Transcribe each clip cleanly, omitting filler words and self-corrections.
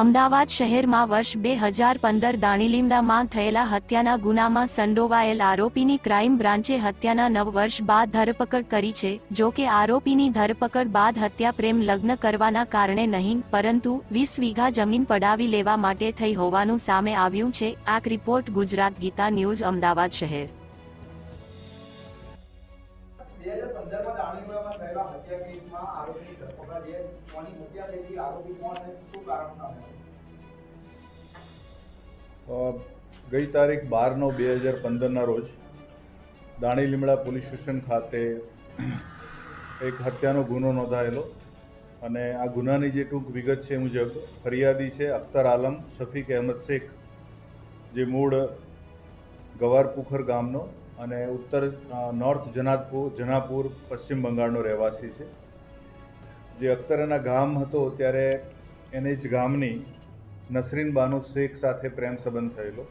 અમદાવાદ શહેરમાં વર્ષ 2015 દાણીલીમડામાં થયેલા હત્યાના ગુનામાં સંડોવાયેલ આરોપીની ક્રાઇમ બ્રાન્ચે હત્યાના 9 વર્ષ બાદ ધરપકડ કરી છે। જો કે આરોપીની ધરપકડ બાદ હત્યા પ્રેમ લગ્ન કરવાના કારણે નહીં પરંતુ 20 વીઘા જમીન પડાવી લેવા માટે થઈ હોવાનું સામે આવ્યું છે। આ રિપોર્ટ ગુજરાત ગીતા ન્યૂઝ અમદાવાદ શહેર। 2015 દાણીલીમડામાં થયેલા હત્યા કેસમાં આરોપીની ધરપકડ છે। કોની હત્યા થઈ હતી, આરોપી કોણ અને શું કારણ સામે આવ્યું? ગઈ તારીખ 12/9/2015 રોજ દાણીલીમડા પોલીસ સ્ટેશન ખાતે એક હત્યાનો ગુનો નોંધાયેલો અને આ ગુનાની જે ટૂંક વિગત છે મુજબ ફરિયાદી છે અખ્તર આલમ શફીક અહેમદ શેખ, જે મૂળ ગવારપુખર ગામનો અને ઉત્તર નોર્થ જનાપુર પશ્ચિમ બંગાળનો રહેવાસી છે। જે અખ્તર એના ગામ હતો ત્યારે એને જ ગામની નસરીન બાનુ શેખ સાથે પ્રેમ સંબંધ થયેલો।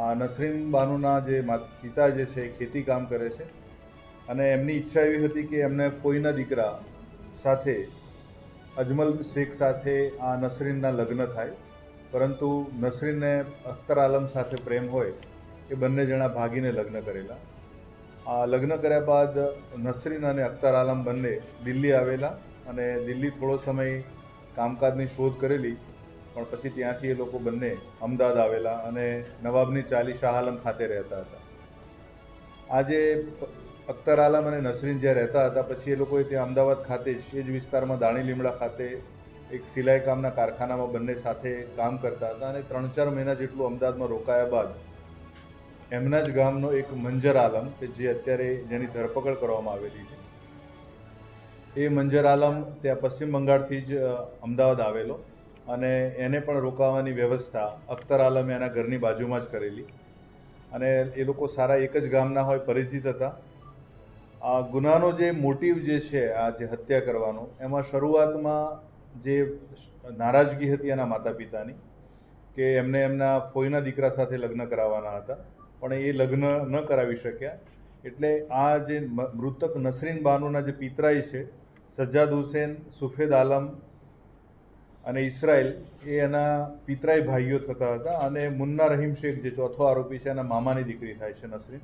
આ નસરીન બાનુના જે પિતા જે છે એ ખેતી કામ કરે છે અને એમની ઈચ્છા એવી હતી કે એમને ફોઈના દીકરા સાથે અજમલ શેખ સાથે આ નસરીનના લગ્ન થાય, પરંતુ નસરીનને અખ્તર આલમ સાથે પ્રેમ હોય એ બંને જણા ભાગીને લગ્ન કરેલા। આ લગ્ન કર્યા બાદ નસરીન અને અખ્તર આલમ બંને દિલ્હી આવેલા અને દિલ્હી થોડો સમય કામકાજની શોધ કરેલી, પણ પછી ત્યાંથી એ લોકો બંને અમદાવાદ આવેલા અને નવાબની ચાલી શાહ આલમ ખાતે રહેતા હતા। આજે અખ્તર આલમ અને નસરીન જ્યાં રહેતા હતા પછી એ લોકોએ ત્યાં અમદાવાદ ખાતે જ એ જ વિસ્તારમાં દાણીલીમડા ખાતે એક સિલાઈ કામના કારખાનામાં બંને સાથે કામ કરતા હતા અને 3-4 મહિના જેટલું અમદાવાદમાં રોકાયા બાદ એમના જ ગામનો એક મંજર આલમ કે જે અત્યારે જેની ધરપકડ કરવામાં આવેલી છે, એ મંજર આલમ ત્યાં પશ્ચિમ બંગાળથી જ અમદાવાદ આવેલો અને એને પણ રોકાવાની વ્યવસ્થા અખ્તર આલમે એના ઘરની બાજુમાં જ કરેલી અને એ લોકો સારા એક જ ગામના હોય, પરિચિત હતા। આ ગુનાનો જે મોટિવ જે છે આ જે હત્યા કરવાનો, એમાં શરૂઆતમાં જે નારાજગી હતી એના માતા પિતાની કે એમને એમના ફોઈના દીકરા સાથે લગ્ન કરાવવાના હતા પણ એ લગ્ન ન કરાવી શક્યા, એટલે આ જે મૃતક નસરીન બાનુના જે પિતરાઈ છે સજ્જાદ હુસેન, સુફેદ આલમ અને ઇસરાઇલ, એ એના પિતરાઈ ભાઈઓ થતા હતા અને મુન્ના રહીમ શેખ જે ચોથો આરોપી છે એના મામાની દીકરી થાય છે નસરીન।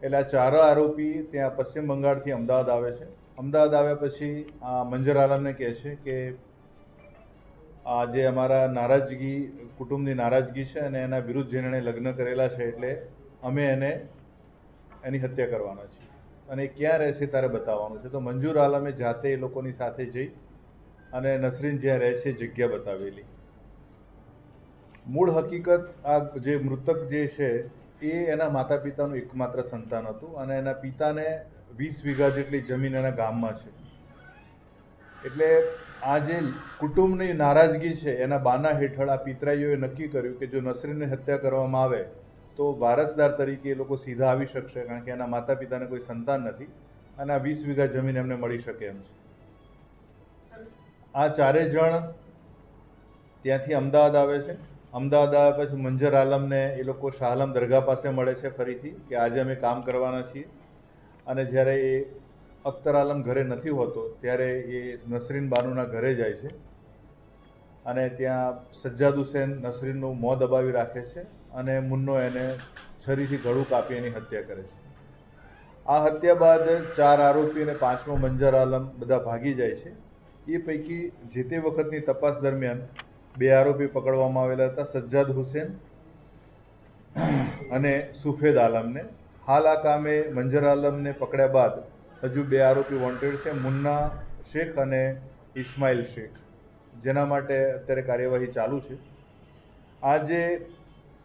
એટલે આ 4 આરોપી ત્યાં પશ્ચિમ બંગાળથી અમદાવાદ આવે છે। અમદાવાદ આવ્યા પછી આ મંજર આલમને કહે છે કે આ જે અમારા નારાજગી, કુટુંબની નારાજગી છે અને એના વિરુદ્ધ જેણે લગ્ન કરેલા છે એટલે અમે એની હત્યા કરવાના છીએ અને એ ક્યાં રહેશે તારે બતાવવાનું છે। તો મંજૂર આલમે જાતે એ લોકોની સાથે જઈ અને નસરીન જ્યાં રહે છે જગ્યા બતાવેલી। મૂળ હકીકત આ જે મૃતક જે છે એ એના માતા પિતાનું એકમાત્ર સંતાન હતું અને એના પિતાને 20 વીઘા જેટલી જમીન એના ગામમાં છે, એટલે આ જે કુટુંબની નારાજગી છે એના બાના હેઠળ આ પિતરાઈઓએ નક્કી કર્યું કે જો નસરીનની હત્યા કરવામાં આવે તો વારસદાર તરીકે એ લોકો સીધા આવી શકશે, કારણ કે એના માતા પિતાને કોઈ સંતાન નથી અને આ 20 વીઘા જમીન એમને મળી શકે એમ છે। આ 4 જણ ત્યાંથી અમદાવાદ આવે છે। અમદાવાદ આવ્યા પછી મંજર આલમને એ લોકો શાહ આલમ દરગાહ પાસે મળે છે ફરીથી કે આજે અમે કામ કરવાના છીએ અને જ્યારે એ અખ્તર આલમ ઘરે નથી હોતો ત્યારે એ નસરીન બાનુના ઘરે જાય છે અને ત્યાં સજ્જાદ હુસેન નસરીનનું મોં દબાવી રાખે છે અને મુન્નો એને છરીથી ગળું કાપી એની હત્યા કરે છે। આ હત્યા બાદ 4 આરોપી અને 5મો મંજર આલમ બધા ભાગી જાય છે। એ પૈકી જે તે વખતની તપાસ દરમિયાન 2 આરોપી પકડવામાં આવેલા હતા, સજ્જાદ હુસેન અને સુફેદ આલમને। હાલ આ કામે મંજર આલમને પકડ્યા બાદ હજુ 2 આરોપી વોન્ટેડ છે, મુન્ના શેખ અને ઇસ્માઇલ શેખ, જેના માટે અત્યારે કાર્યવાહી ચાલુ છે। આ જે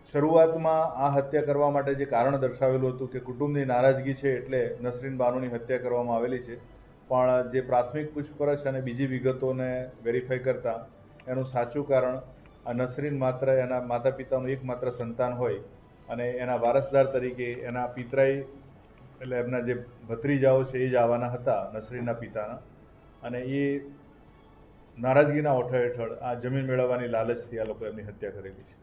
શરૂઆતમાં આ હત્યા કરવા માટે જે કારણ દર્શાવેલું હતું કે કુટુંબની નારાજગી છે એટલે નસરીન બાનુની હત્યા કરવામાં આવેલી છે, પણ જે પ્રાથમિક પૂછપરછ અને બીજી વિગતોને વેરીફાઈ કરતા એનું સાચું કારણ આ નસરીન માત્ર એના માતા પિતાનું એકમાત્ર સંતાન હોય અને એના વારસદાર તરીકે એના પિતરાઈ એટલે એમના જે ભત્રીજાઓ છે એ જ આવવાના હતા નસરીનના પિતાના, અને એ નારાજગીના ઓઠા હેઠળ આ જમીન મેળવવાની લાલચથી આ લોકો એમની હત્યા કરેલી છે।